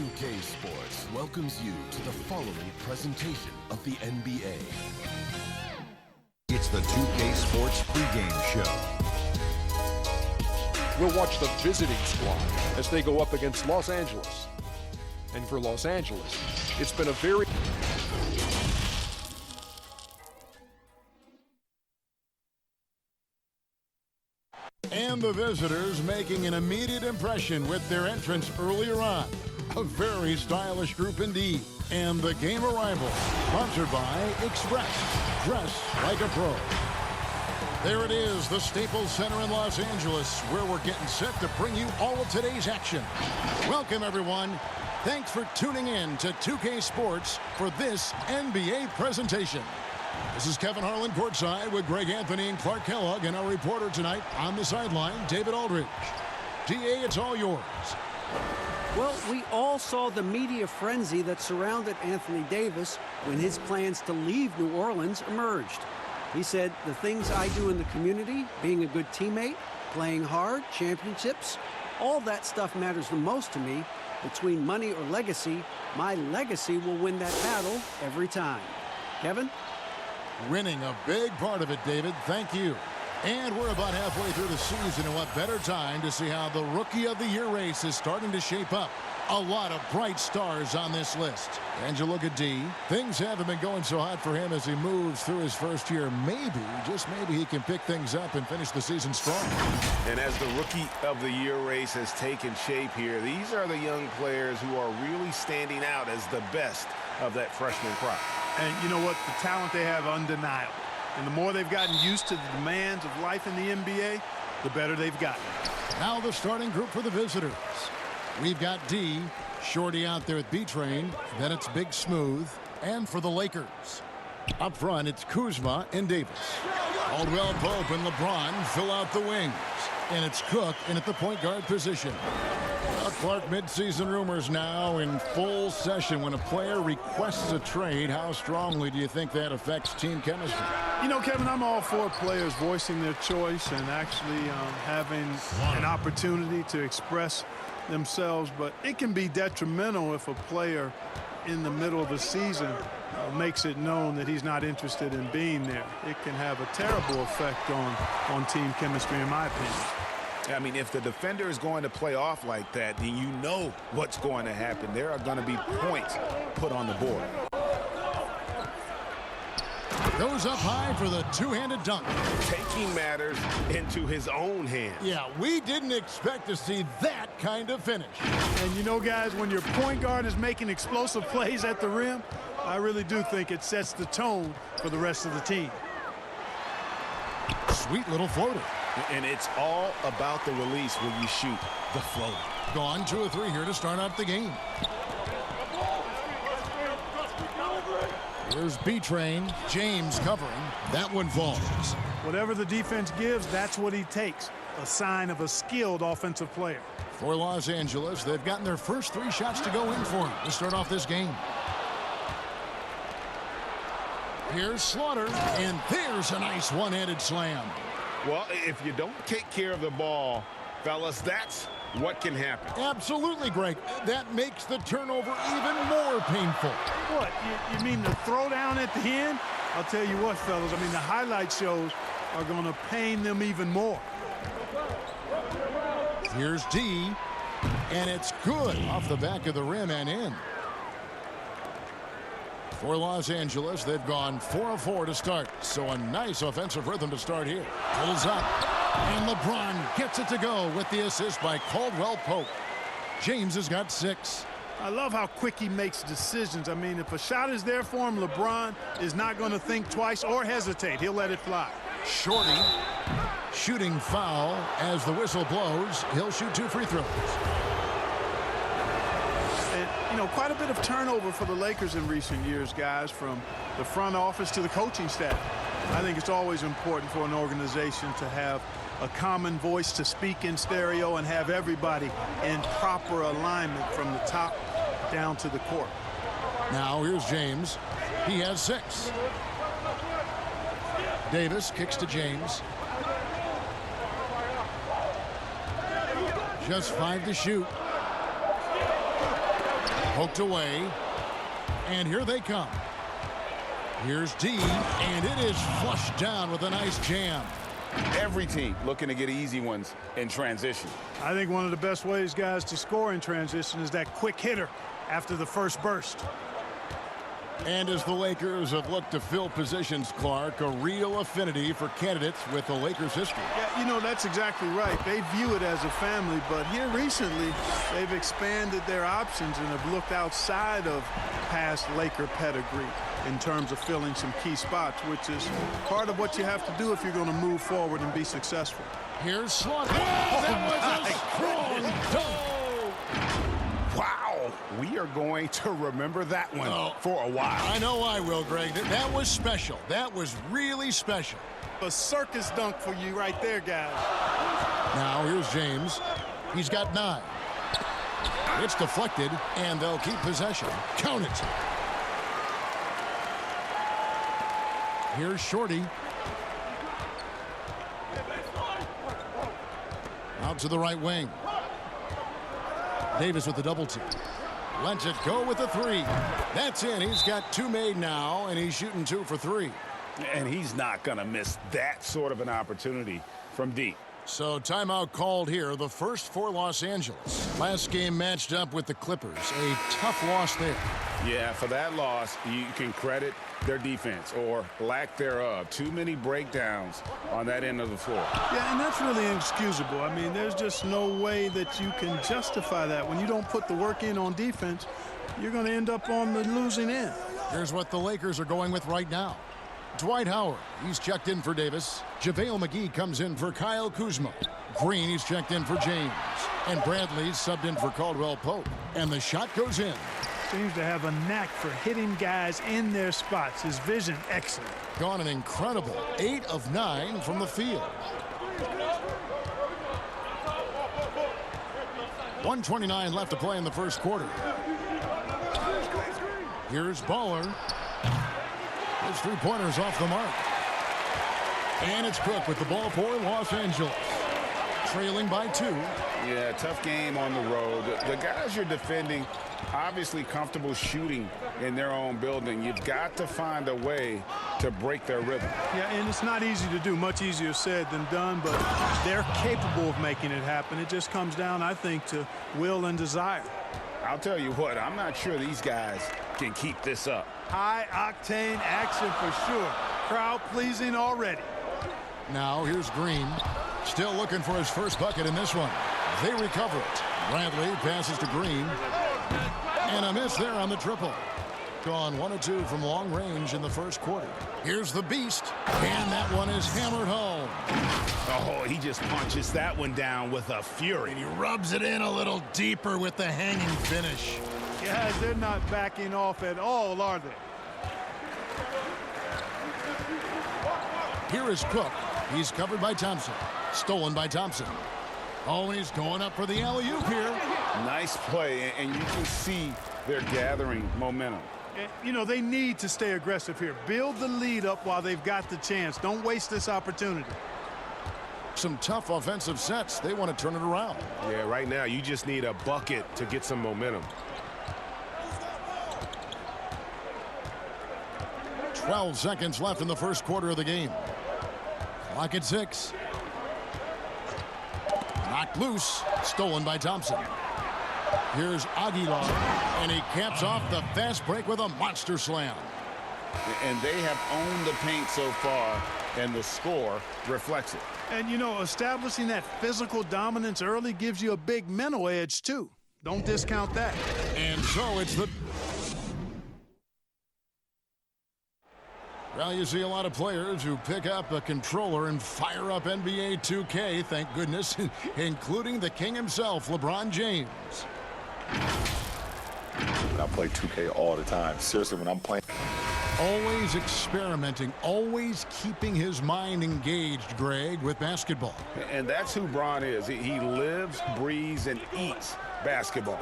2K Sports welcomes you to the following presentation of the NBA. It's the 2K Sports pregame show. We'll watch the visiting squad as they go up against Los Angeles. And for Los Angeles, it's been a very... And the visitors making an immediate impression with their entrance earlier on. A very stylish group indeed. And the game arrival, sponsored by Express. Dress like a pro. There it is, the Staples Center in Los Angeles, where we're getting set to bring you all of today's action. Welcome, everyone. Thanks for tuning in to 2K Sports for this NBA presentation. This is Kevin Harlan courtside with Greg Anthony and Clark Kellogg, and our reporter tonight on the sideline, David Aldridge. DA, it's all yours. Well, we all saw the media frenzy that surrounded Anthony Davis when his plans to leave New Orleans emerged. He said, the things I do in the community, being a good teammate, playing hard, championships, all that stuff matters the most to me. Between money or legacy, my legacy will win that battle every time. Kevin? Winning a big part of it, David. Thank you. And we're about halfway through the season, and what better time to see how the Rookie of the Year race is starting to shape up. A lot of bright stars on this list. And you look at D, things haven't been going so hot for him as he moves through his first year. Maybe, just maybe, he can pick things up and finish the season strong. And as the Rookie of the Year race has taken shape here, these are the young players who are really standing out as the best of that freshman crop. And you know what? The talent they have, undeniable. And the more they've gotten used to the demands of life in the NBA, the better they've gotten. Now the starting group for the visitors. We've got D, Shorty out there at B-Train. Then it's Big Smooth. And for the Lakers, up front, it's Kuzma and Davis. Caldwell Pope and LeBron fill out the wings. And it's Cook in at the point guard position. Clark, midseason rumors now in full session. When a player requests a trade, how strongly do you think that affects team chemistry? You know, Kevin, I'm all for players voicing their choice and actually having an opportunity to express themselves, but it can be detrimental if a player in the middle of the season makes it known that he's not interested in being there. It can have a terrible effect on team chemistry, in my opinion. I mean, if the defender is going to play off like that, then you know what's going to happen. There are going to be points put on the board. Goes up high for the two-handed dunk. Taking matters into his own hands. Yeah, we didn't expect to see that kind of finish. And you know, guys, when your point guard is making explosive plays at the rim, I really do think it sets the tone for the rest of the team. Sweet little floater. And it's all about the release when you shoot the floater. Gone 2 of 3 here to start out the game. Here's B-Train. James covering. That one falls. Whatever the defense gives, that's what he takes. A sign of a skilled offensive player. For Los Angeles, they've gotten their first 3 shots to go in for him to start off this game. Here's Slaughter, and there's a nice one-handed slam. Well, if you don't take care of the ball, fellas, that's what can happen. Absolutely, Greg. That makes the turnover even more painful. What, you mean the throwdown at the end? I'll tell you what, fellas, I mean, the highlight shows are going to pain them even more. Here's D, and it's good off the back of the rim and in. For Los Angeles, they've gone 4 of 4 to start, so a nice offensive rhythm to start here. Pulls up, and LeBron gets it to go with the assist by Caldwell Pope. James has got 6. I love how quick he makes decisions. I mean, if a shot is there for him, LeBron is not going to think twice or hesitate. He'll let it fly. Shorty, shooting foul as the whistle blows. He'll shoot 2 free throws. You know, quite a bit of turnover for the Lakers in recent years, guys, from the front office to the coaching staff. I think it's always important for an organization to have a common voice to speak in stereo and have everybody in proper alignment from the top down to the court. Now here's James. He has 6. Davis kicks to James. Just 5 to shoot. Poked away. And here they come. Here's D, and it is flushed down with a nice jam. Every team looking to get easy ones in transition. I think one of the best ways, guys, to score in transition is that quick hitter after the first burst. And as the Lakers have looked to fill positions, Clark, a real affinity for candidates with the Lakers history. Yeah, you know, that's exactly right. They view it as a family, but here recently, they've expanded their options and have looked outside of past Laker pedigree in terms of filling some key spots, which is part of what you have to do if you're going to move forward and be successful. Here's Slaughter. That was a strong dunk. Wow, we are going to remember that one for a while. I know I will, Greg. That was special. That was really special. A circus dunk for you right there, guys. Now here's James. He's got 9. It's deflected, and they'll keep possession. Count it. Here's Shorty. Out to the right wing. Davis with the double team. Lets it go with the 3. That's in. He's got 2 made now, and he's shooting 2 for 3. And he's not going to miss that sort of an opportunity from deep. So timeout called here, the first for Los Angeles. Last game matched up with the Clippers. A tough loss there. Yeah, for that loss, you can credit their defense or lack thereof. Too many breakdowns on that end of the floor. Yeah, and that's really inexcusable. I mean, there's just no way that you can justify that. When you don't put the work in on defense, you're going to end up on the losing end. Here's what the Lakers are going with right now. Dwight Howard, he's checked in for Davis. JaVale McGee comes in for Kyle Kuzma. Green, he's checked in for James. And Bradley's subbed in for Caldwell Pope. And the shot goes in. Seems to have a knack for hitting guys in their spots. His vision, excellent. Gone an incredible 8 of 9 from the field. 1:29 left to play in the first quarter. Here's Baller. His 3-pointers off the mark. And it's Cook with the ball for Los Angeles. Trailing by 2. Yeah, tough game on the road. The guys you're defending obviously comfortable shooting in their own building. You've got to find a way to break their rhythm. Yeah, and it's not easy to do. Much easier said than done, but they're capable of making it happen. It just comes down, I think, to will and desire. I'll tell you what, I'm not sure these guys can keep this up. High-octane action for sure. Crowd-pleasing already. Now here's Green. Still looking for his first bucket in this one. They recover it. Bradley passes to Green. And a miss there on the triple. Gone 1 of 2 from long range in the first quarter. Here's the Beast. And that one is hammered home. Oh, he just punches that one down with a fury. And he rubs it in a little deeper with the hanging finish. Guys, they're not backing off at all, are they? Here is Cook. He's covered by Thompson. Stolen by Thompson. Oh, and he's going up for the alley-oop here. Nice play, and you can see they're gathering momentum. You know, they need to stay aggressive here. Build the lead up while they've got the chance. Don't waste this opportunity. Some tough offensive sets. They want to turn it around. Yeah, right now you just need a bucket to get some momentum. 12 seconds left in the first quarter of the game. Clock at 6. Knocked loose. Stolen by Thompson. Here's Aguilar. And he caps off the fast break with a monster slam. And they have owned the paint so far, and the score reflects it. And, you know, establishing that physical dominance early gives you a big mental edge, too. Don't discount that. And so it's the... Well, you see a lot of players who pick up a controller and fire up NBA 2K, thank goodness, including the king himself, LeBron James. I play 2K all the time. Seriously, when I'm playing. Always experimenting, always keeping his mind engaged, Greg, with basketball. And that's who Bron is. He lives, breathes, and eats basketball.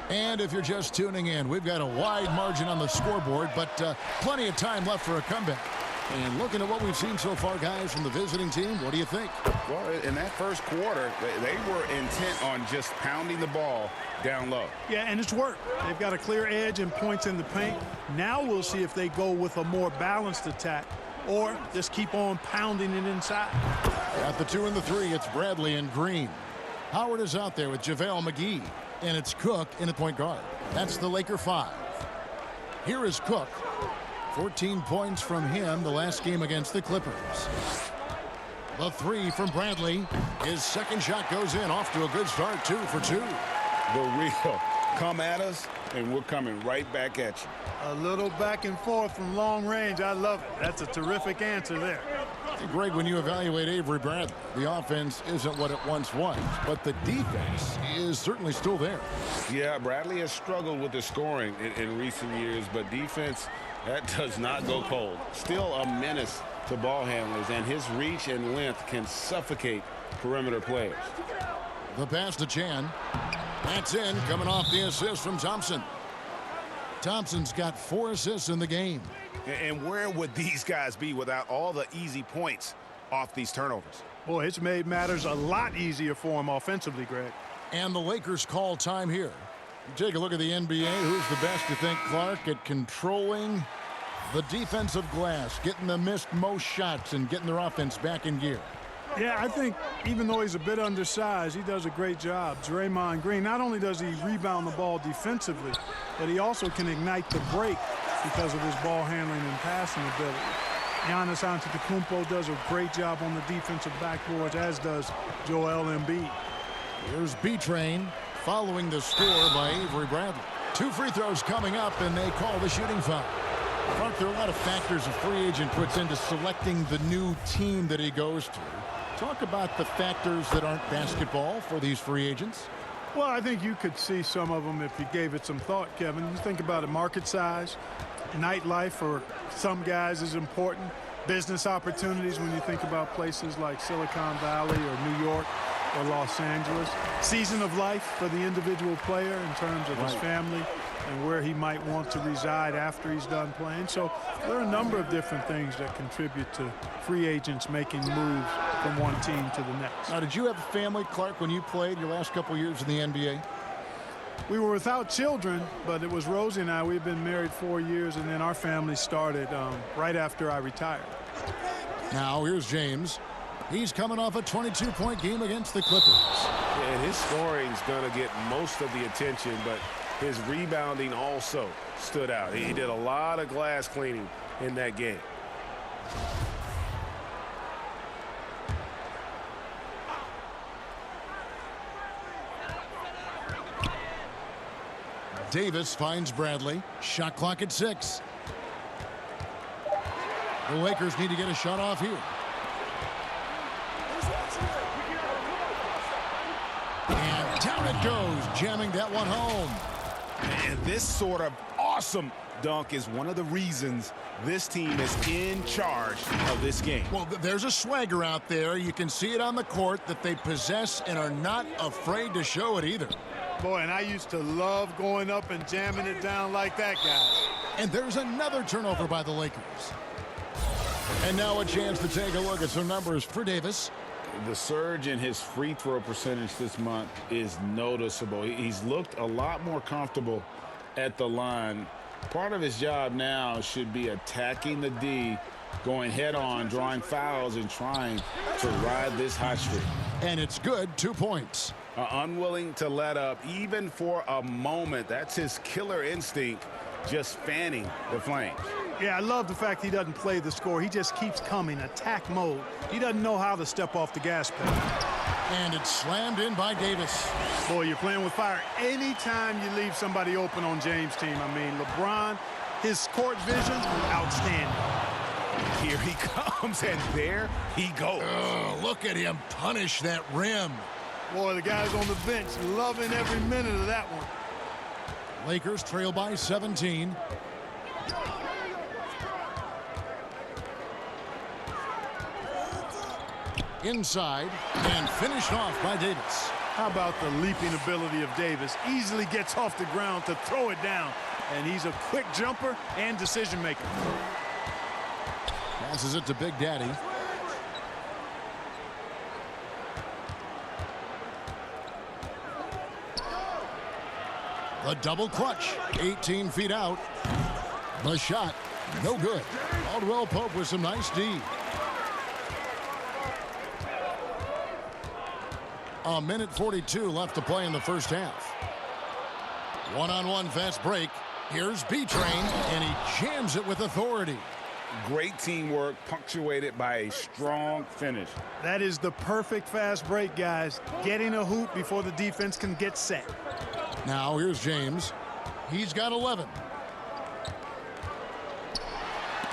And if you're just tuning in, we've got a wide margin on the scoreboard, but plenty of time left for a comeback. And looking at what we've seen so far, guys, from the visiting team, what do you think? Well, in that first quarter, they were intent on just pounding the ball down low. Yeah, and it's worked. They've got a clear edge and points in the paint. Now we'll see if they go with a more balanced attack or just keep on pounding it inside. At the 2 and the 3, it's Bradley and Green. Howard is out there with JaVale McGee, and it's Cook in at point guard. That's the Laker 5. Here is Cook. 14 points from him the last game against the Clippers. The 3 from Bradley. His second shot goes in, off to a good start, 2 for 2. The real come at us, and we're coming right back at you. A little back and forth from long range. I love it. That's a terrific answer there. Hey, Greg, when you evaluate Avery Bradley, the offense isn't what it once was, but the defense is certainly still there. Yeah, Bradley has struggled with the scoring in recent years, but defense, that does not go cold. Still a menace to ball handlers, and his reach and length can suffocate perimeter players. The pass to Chan. That's in, coming off the assist from Thompson. Thompson's got 4 assists in the game. And where would these guys be without all the easy points off these turnovers? Boy, it's made matters a lot easier for him offensively, Greg. And the Lakers call time here. Take a look at the NBA. Who's the best, you think, Clark, at controlling the defensive glass, getting the missed most shots and getting their offense back in gear? Yeah, I think even though he's a bit undersized, he does a great job. Draymond Green, not only does he rebound the ball defensively, but he also can ignite the break because of his ball handling and passing ability. Giannis Antetokounmpo does a great job on the defensive backboards, as does Joel Embiid. Here's B-Train following the score by Avery Bradley. 2 free throws coming up, and they call the shooting foul. Clark, there are a lot of factors a free agent puts into selecting the new team that he goes to. Talk about the factors that aren't basketball for these free agents. Well, I think you could see some of them if you gave it some thought, Kevin. You think about it, market size, nightlife for some guys is important. Business opportunities when you think about places like Silicon Valley or New York or Los Angeles. Season of life for the individual player in terms of his family and where he might want to reside after he's done playing. So there are a number of different things that contribute to free agents making moves from one team to the next. Now, did you have a family, Clark, when you played your last couple years in the NBA? We were without children, but it was Rosie and I. We've been married 4 years, and then our family started right after I retired. Now, here's James. He's coming off a 22-point game against the Clippers. And his scoring's going to get most of the attention, but his rebounding also stood out. He did a lot of glass cleaning in that game. Davis finds Bradley. Shot clock at 6. The Lakers need to get a shot off here. And down it goes, jamming that one home. And this sort of awesome dunk is one of the reasons this team is in charge of this game. Well, there's a swagger out there. You can see it on the court that they possess and are not afraid to show it either. Boy, and I used to love going up and jamming it down like that, guys. And there's another turnover by the Lakers. And now a chance to take a look at some numbers for Davis. The surge in his free throw percentage this month is noticeable. He's looked a lot more comfortable at the line. Part of his job now should be attacking the D, going head on, drawing fouls, and trying to ride this hot streak. And it's good, 2 points. Unwilling to let up even for a moment. That's his killer instinct, just fanning the flames. Yeah, I love the fact he doesn't play the score. He just keeps coming, attack mode. He doesn't know how to step off the gas pedal. And it's slammed in by Davis. Boy, you're playing with fire. Anytime you leave somebody open on James' team, I mean, LeBron, his court vision, outstanding. Here he comes, and there he goes. Look at him punish that rim. Boy, the guys on the bench loving every minute of that one. Lakers trail by 17. Inside and finished off by Davis. How about the leaping ability of Davis? Easily gets off the ground to throw it down. And he's a quick jumper and decision maker. Passes it to Big Daddy. The double clutch, 18 feet out. The shot, no good. Caldwell Pope with some nice D. A minute 42 left to play in the first half. One-on-one fast break. Here's B-Train, and he jams it with authority. Great teamwork, punctuated by a strong finish. That is the perfect fast break, guys. Getting a hoop before the defense can get set. Now here's James. He's got 11.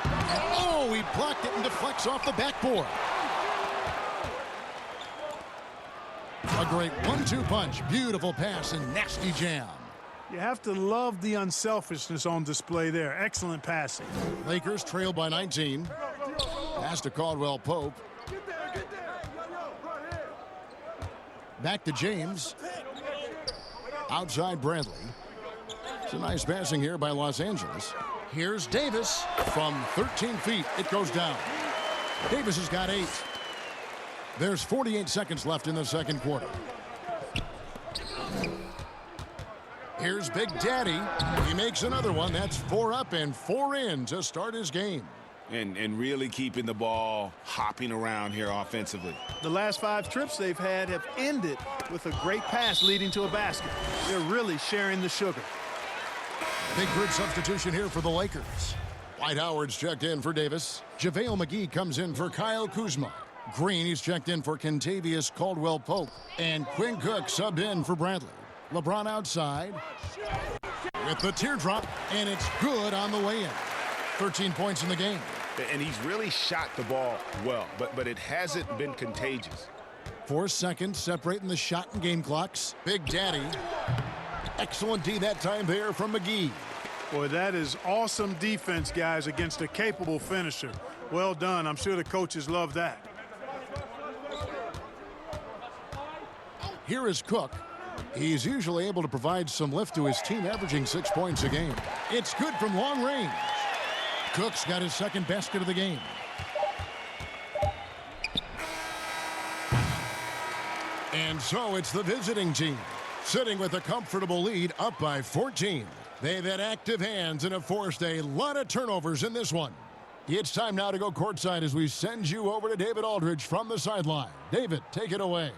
Oh, he blocked it and deflects off the backboard. A great 1-2 punch. Beautiful pass and nasty jam. You have to love the unselfishness on display there. Excellent passing. Lakers trail by 19. Pass to Caldwell Pope. Back to James. Outside Bradley. It's a nice passing here by Los Angeles. Here's Davis from 13 feet. It goes down. Davis has got 8. There's 48 seconds left in the second quarter. Here's Big Daddy. He makes another one. That's 4 up and 4 in to start his game. And really keeping the ball hopping around here offensively. The last 5 trips they've had have ended with a great pass leading to a basket. They're really sharing the sugar. Big grid substitution here for the Lakers. Dwight Howard's checked in for Davis. JaVale McGee comes in for Kyle Kuzma. Green, he's checked in for Kentavious Caldwell-Pope. And Quinn Cook subbed in for Bradley. LeBron outside with the teardrop, and it's good on the way in. 13 points in the game. And he's really shot the ball well, but it hasn't been contagious. 4 seconds separating the shot and game clocks. Big Daddy. Excellent D that time there from McGee. Boy, that is awesome defense, guys, against a capable finisher. Well done. I'm sure the coaches love that. Here is Cook. He's usually able to provide some lift to his team, averaging 6 points a game. It's good from long range. Cook's got his second basket of the game. And so it's the visiting team, sitting with a comfortable lead, up by 14. They've had active hands and have forced a lot of turnovers in this one. It's time now to go courtside as we send you over to David Aldridge from the sideline. David, take it away.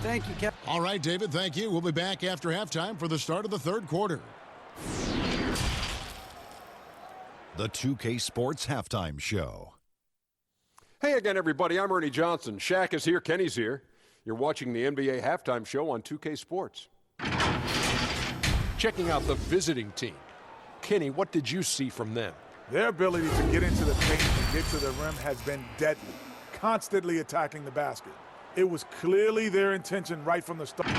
Thank you, Kevin. All right, David, thank you. We'll be back after halftime for the start of the third quarter. The 2K Sports Halftime Show. Hey again, everybody. I'm Ernie Johnson. Shaq is here. Kenny's here. You're watching the NBA Halftime Show on 2K Sports. Checking out the visiting team. Kenny, what did you see from them? Their ability to get into the paint and get to the rim has been deadly, constantly attacking the basket. It was clearly their intention right from the start.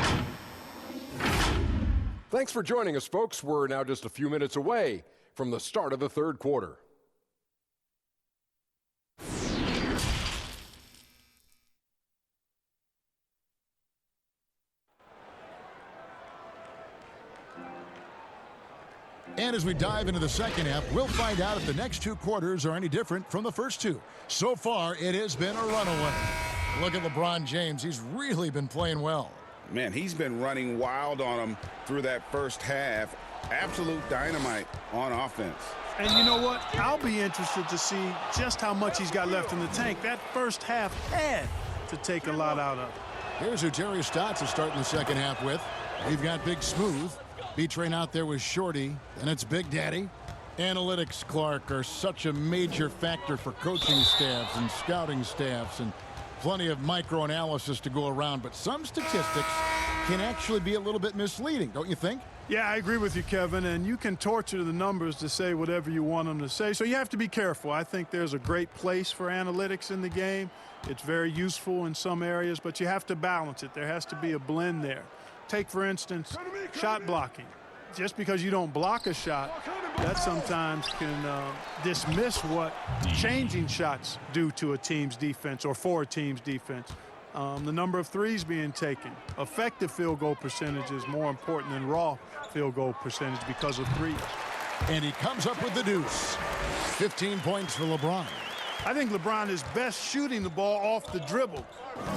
Thanks for joining us, folks. We're now just a few minutes away from the start of the third quarter. And as we dive into the second half, we'll find out if the next 2 quarters are any different from the first 2. So far, it has been a runaway. Look at LeBron James. He's really been playing well. Man, he's been running wild on him through that first half. Absolute dynamite on offense. And you know what? I'll be interested to see just how much he's got left in the tank. That first half had to take a lot out of. Here's who Terry Stotts is starting the second half with. We've got Big Smooth. B-Train out there with Shorty, and it's Big Daddy. Analytics, Clark, are such a major factor for coaching staffs and scouting staffs, and plenty of micro-analysis to go around, but some statistics can actually be a little bit misleading, don't you think? Yeah, I agree with you, Kevin, and you can torture the numbers to say whatever you want them to say, so you have to be careful. I think there's a great place for analytics in the game. It's very useful in some areas, but you have to balance it. There has to be a blend there. Take, for instance, shot blocking. Just because you don't block a shot, that sometimes can dismiss what changing shots do to a team's defense or for a team's defense. The number of threes being taken. Effective field goal percentage is more important than raw field goal percentage because of threes. And he comes up with the deuce. 15 points for LeBron. I think LeBron is best shooting the ball off the dribble.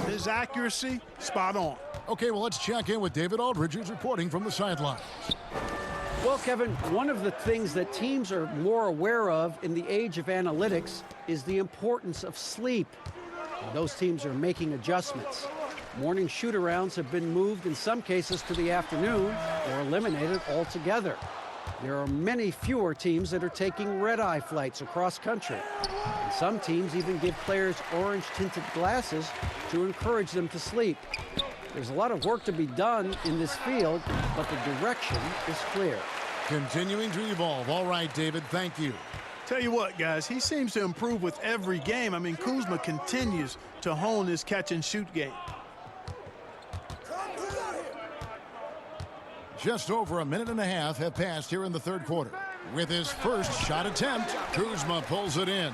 His accuracy, spot on. Okay, well, let's check in with David Aldridge, who's reporting from the sidelines. Well, Kevin, one of the things that teams are more aware of in the age of analytics is the importance of sleep. And those teams are making adjustments. Morning shoot-arounds have been moved in some cases to the afternoon or eliminated altogether. There are many fewer teams that are taking red-eye flights across country. And some teams even give players orange-tinted glasses to encourage them to sleep. There's a lot of work to be done in this field, but the direction is clear. Continuing to evolve. All right, David, thank you. Tell you what, guys, he seems to improve with every game. I mean, Kuzma continues to hone his catch-and-shoot game. Just over a minute and a half have passed here in the third quarter. With his first shot attempt, Kuzma pulls it in.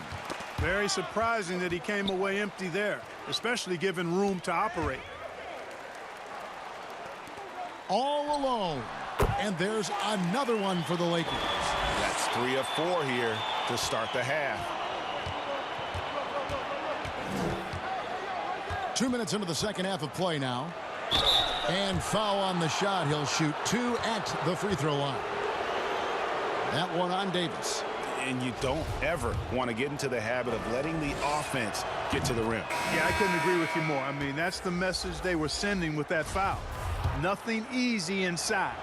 Very surprising that he came away empty there, especially given room to operate. All alone. And there's another one for the Lakers. That's 3 of 4 here to start the half. 2 minutes into the second half of play now. And foul on the shot. He'll shoot 2 at the free throw line. That one on Davis. And you don't ever want to get into the habit of letting the offense get to the rim. Yeah, I couldn't agree with you more. I mean, that's the message they were sending with that foul. Nothing easy inside.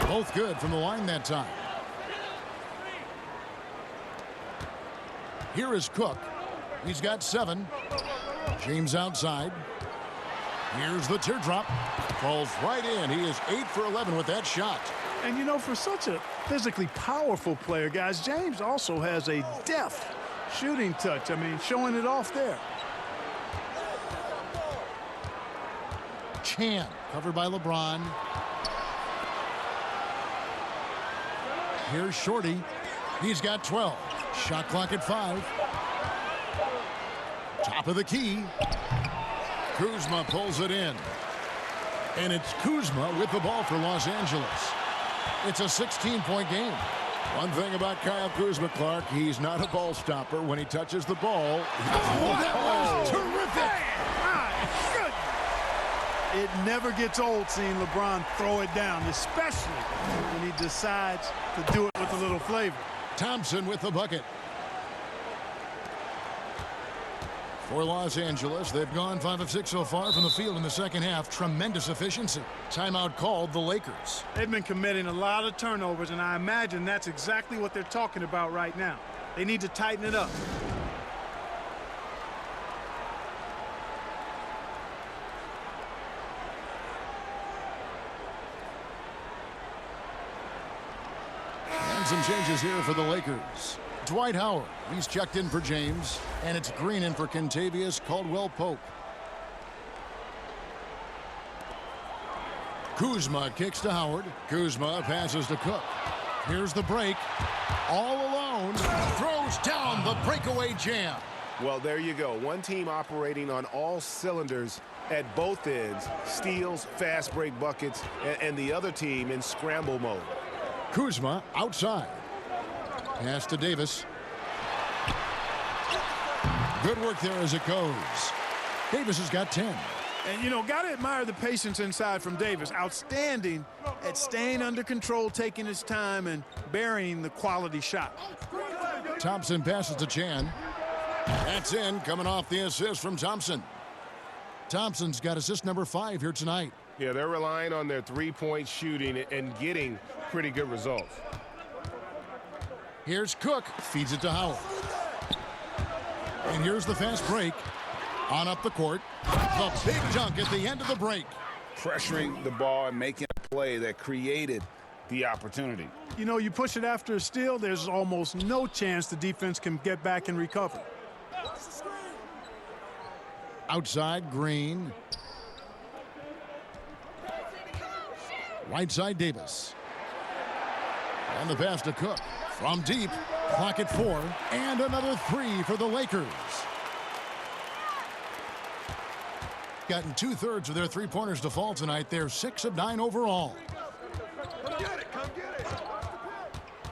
Both good from the line that time. Here is Cook. He's got 7. James outside. Here's the teardrop. Falls right in. He is 8 for 11 with that shot. And, you know, for such a physically powerful player, guys, James also has a deft shooting touch. I mean, showing it off there. Chan, covered by LeBron. Here's Shorty. He's got 12. Shot clock at 5. Top of the key. Kuzma pulls it in. And it's Kuzma with the ball for Los Angeles. It's a 16-point game. One thing about Kyle Kuzma, Clark, he's not a ball stopper. When he touches the ball, that was terrific. My goodness. It never gets old seeing LeBron throw it down, especially when he decides to do it with a little flavor. Thompson with the bucket. For Los Angeles, they've gone 5 of 6 so far from the field in the second half. Tremendous efficiency. Timeout called the Lakers. They've been committing a lot of turnovers, and I imagine that's exactly what they're talking about right now. They need to tighten it up. And some changes here for the Lakers. Dwight Howard, he's checked in for James, and it's Green in for Kentavious Caldwell-Pope. Kuzma kicks to Howard. Kuzma passes to Cook. Here's the break. All alone. Throws down the breakaway jam. Well, there you go. One team operating on all cylinders at both ends. Steals, fast break buckets, and the other team in scramble mode. Kuzma outside. Pass to Davis. Good work there as it goes. Davis has got 10. And, you know, got to admire the patience inside from Davis. Outstanding at staying under control, taking his time, and burying the quality shot. Thompson passes to Chan. That's in, coming off the assist from Thompson. Thompson's got assist number 5 here tonight. Yeah, they're relying on their three-point shooting and getting pretty good results. Here's Cook, feeds it to Howard. And here's the fast break. On up the court. The big dunk at the end of the break. Pressuring the ball and making a play that created the opportunity. You know, you push it after a steal, there's almost no chance the defense can get back and recover. Outside, Green. Right side, Davis. And the pass to Cook. From deep, clock at 4, and another 3 for the Lakers. Gotten 2/3 of their three-pointers to fall tonight. They're 6 of 9 overall.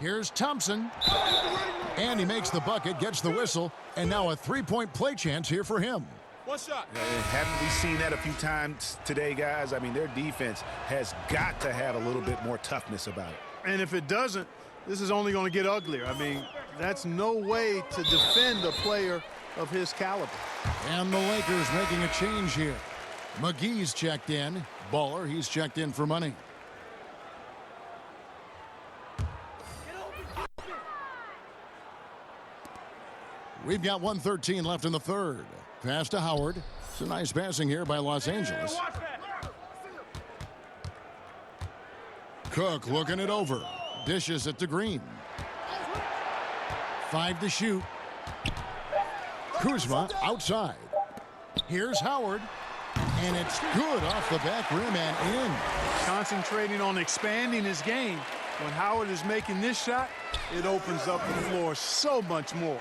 Here's Thompson. And he makes the bucket, gets the whistle, and now a three-point play chance here for him. One shot. Haven't we seen that a few times today, guys? I mean, their defense has got to have a little bit more toughness about it. And if it doesn't, this is only going to get uglier. I mean, that's no way to defend a player of his caliber. And the Lakers making a change here. McGee's checked in. Baller, he's checked in for money. We've got 1:13 left in the third. Pass to Howard. It's a nice passing here by Los Angeles. Cook looking it over. Dishes it to Green. 5 to shoot. Kuzma outside. Here's Howard. And it's good off the back rim and in. Concentrating on expanding his game. When Howard is making this shot, it opens up the floor so much more.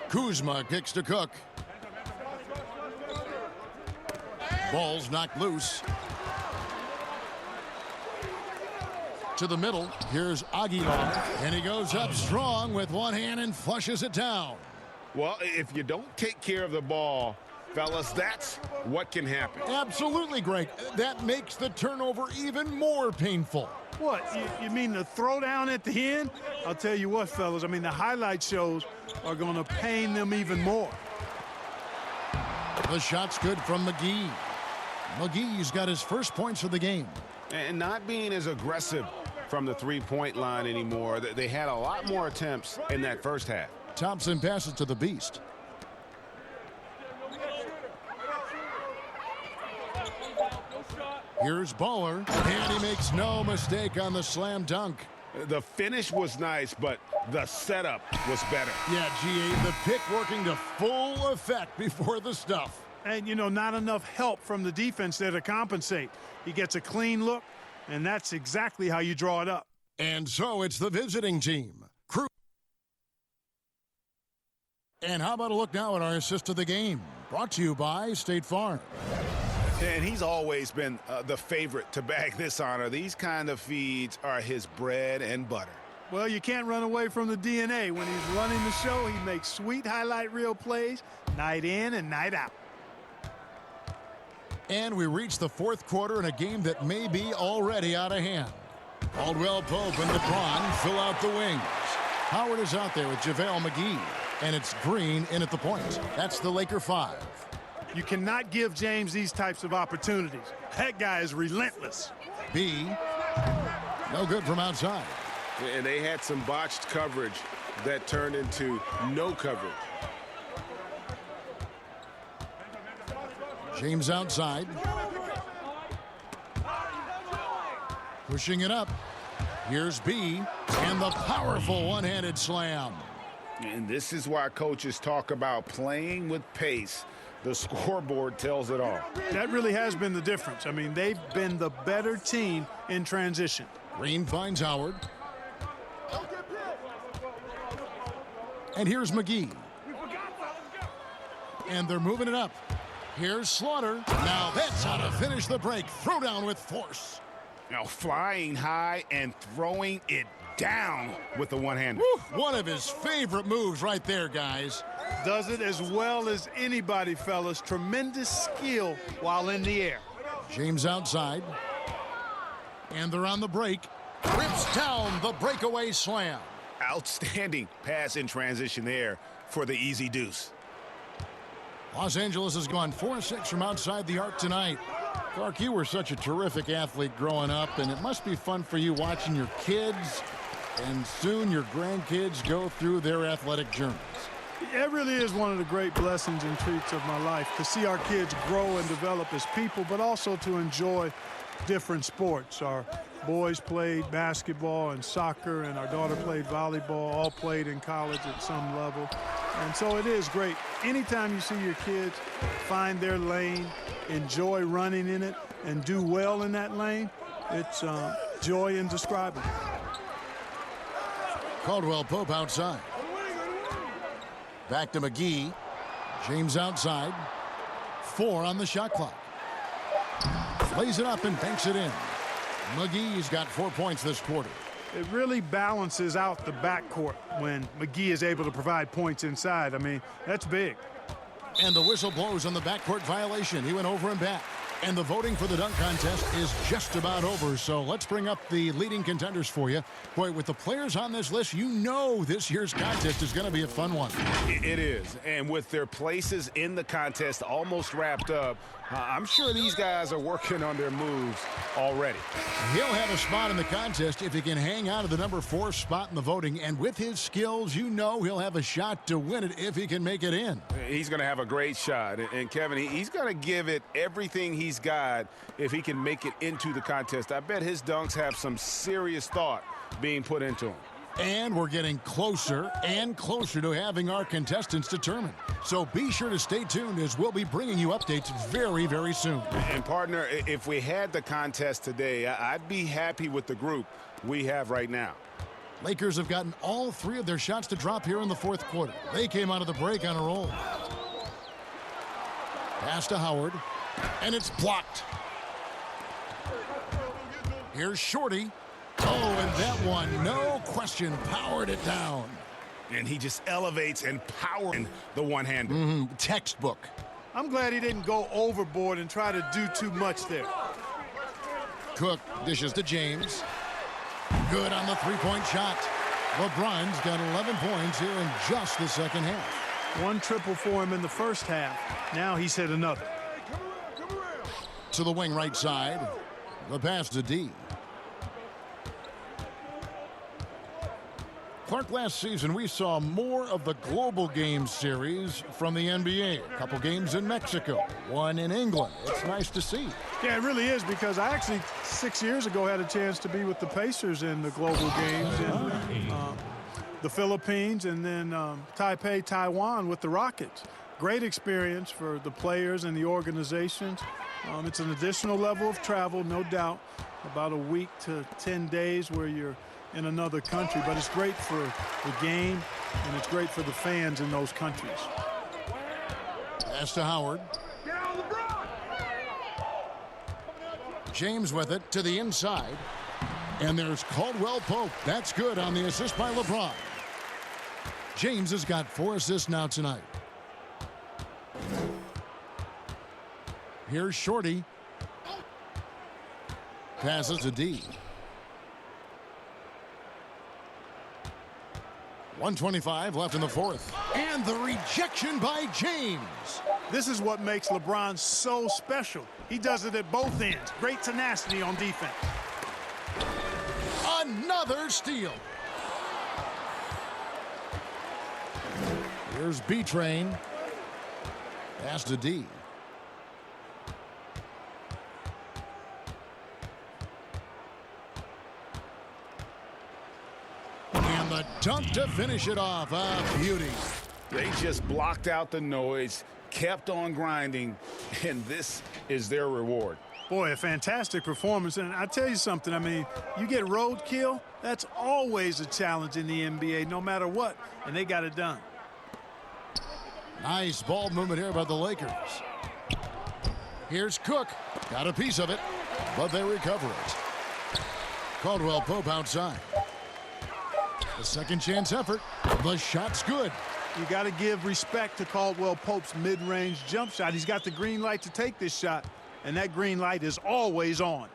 Kuzma kicks to Cook. Ball's knocked loose. To the middle. Here's Aguilar. And he goes up strong with one hand and flushes it down. Well, if you don't take care of the ball, fellas, that's what can happen. Absolutely, Greg. That makes the turnover even more painful. What, you mean the throwdown at the end? I'll tell you what, fellas, I mean, the highlight shows are going to pain them even more. The shot's good from McGee. McGee's got his first points of the game. And not being as aggressive from the three-point line anymore. They had a lot more attempts in that first half. Thompson passes to the Beast. Here's Baller, and he makes no mistake on the slam dunk. The finish was nice, but the setup was better. Yeah, G.A., the pick working to full effect before the stuff. And, you know, not enough help from the defense there to compensate. He gets a clean look, and that's exactly how you draw it up. And so it's the visiting team. Crew. And how about a look now at our assist of the game? Brought to you by State Farm. And he's always been the favorite to bag this honor. These kind of feeds are his bread and butter. Well, you can't run away from the DNA. When he's running the show, he makes sweet highlight reel plays night in and night out. And we reach the fourth quarter in a game that may be already out of hand. Caldwell Pope and LeBron fill out the wings. Howard is out there with JaVale McGee. And it's Green in at the point. That's the Laker 5. You cannot give James these types of opportunities. That guy is relentless. B, no good from outside. And they had some botched coverage that turned into no coverage. James outside. Pushing it up. Here's B, and the powerful one-handed slam. And this is why coaches talk about playing with pace. The scoreboard tells it all. That really has been the difference. I mean, they've been the better team in transition. Green finds Howard. And here's McGee. And they're moving it up. Here's Slaughter. Now that's how to finish the break. Throw down with force. Now flying high and throwing it down with the one-hander. One of his favorite moves right there, guys. Does it as well as anybody, fellas. Tremendous skill while in the air. James outside. And they're on the break. Rips down the breakaway slam. Outstanding pass in transition there for the easy deuce. Los Angeles has gone 4-6 from outside the arc tonight. Clark, you were such a terrific athlete growing up, and it must be fun for you watching your kids and soon your grandkids go through their athletic journeys. It really is one of the great blessings and treats of my life to see our kids grow and develop as people, but also to enjoy different sports. Our boys played basketball and soccer, and our daughter played volleyball, all played in college at some level. And so it is great. Anytime you see your kids find their lane, enjoy running in it, and do well in that lane, it's joy indescribable. Caldwell Pope outside. Back to McGee. James outside. 4 on the shot clock. Lays it up and banks it in. McGee's got 4 points this quarter. It really balances out the backcourt when McGee is able to provide points inside. I mean, that's big. And the whistle blows on the backcourt violation. He went over and back. And the voting for the dunk contest is just about over. So let's bring up the leading contenders for you. Boy, with the players on this list, you know this year's contest is going to be a fun one. It is. And with their places in the contest almost wrapped up, I'm sure these guys are working on their moves already. He'll have a spot in the contest if he can hang out of the number 4 spot in the voting. And with his skills, you know he'll have a shot to win it if he can make it in. He's going to have a great shot. And Kevin, he's going to give it everything he's got if he can make it into the contest. I bet his dunks have some serious thought being put into them. And we're getting closer and closer to having our contestants determined. So be sure to stay tuned as we'll be bringing you updates very, very soon. And partner, if we had the contest today, I'd be happy with the group we have right now. Lakers have gotten all 3 of their shots to drop here in the 4th quarter. They came out of the break on a roll. Pass to Howard, and it's blocked. Here's Shorty. Oh, and that one, no question, powered it down. And he just elevates and powers the one-hander. Textbook. I'm glad he didn't go overboard and try to do too much there. Cook dishes to James. Good on the 3-point shot. LeBron's got 11 points here in just the second half. 1 triple for him in the first half. Now he's hit another. To the wing right side. The pass to D. Clark, last season we saw more of the global game series from the NBA. A couple games in Mexico, 1 in England. It's nice to see. Yeah, it really is, because I actually 6 years ago had a chance to be with the Pacers in the global games in the Philippines, and then Taipei, Taiwan with the Rockets. Great experience for the players and the organizations. It's an additional level of travel, no doubt, about a week to 10 days where you're in another country, but it's great for the game and it's great for the fans in those countries. Pass to Howard. James with it to the inside, and there's Caldwell Pope. That's good on the assist by LeBron. James has got 4 assists now tonight. Here's Shorty. Passes to D. 1:25 left in the 4th. And the rejection by James. This is what makes LeBron so special. He does it at both ends. Great tenacity on defense. Another steal. Here's B-Train. Pass to D. And the dunk to finish it off. A beauty. They just blocked out the noise, kept on grinding, and this is their reward. Boy, a fantastic performance. And I tell you something, I mean, you get roadkill, that's always a challenge in the NBA, no matter what, and they got it done. Nice ball movement here by the Lakers. Here's Cook. Got a piece of it, but they recover it. Caldwell Pope outside. The second chance effort. The shot's good. You got to give respect to Caldwell Pope's mid-range jump shot. He's got the green light to take this shot, and that green light is always on.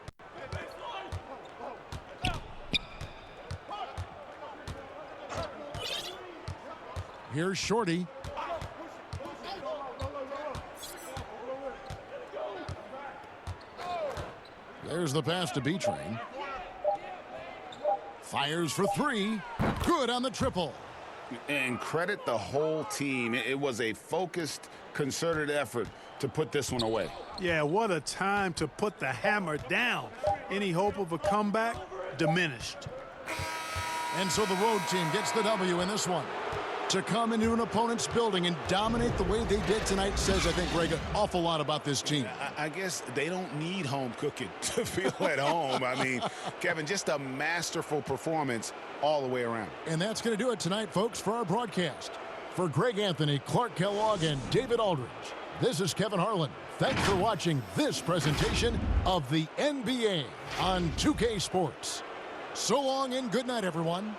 Here's Shorty. There's the pass to B-Train. Fires for 3. Good on the triple. And credit the whole team. It was a focused, concerted effort to put this one away. Yeah, what a time to put the hammer down. Any hope of a comeback diminished. And so the road team gets the W in this one. To come into an opponent's building and dominate the way they did tonight says, I think, Greg, an awful lot about this team. I guess they don't need home cooking to feel at home. I mean, Kevin, just a masterful performance all the way around. And that's going to do it tonight, folks, for our broadcast. For Greg Anthony, Clark Kellogg, and David Aldridge, This is Kevin Harlan. Thanks for watching this presentation of the NBA on 2K Sports. So long and good night, everyone.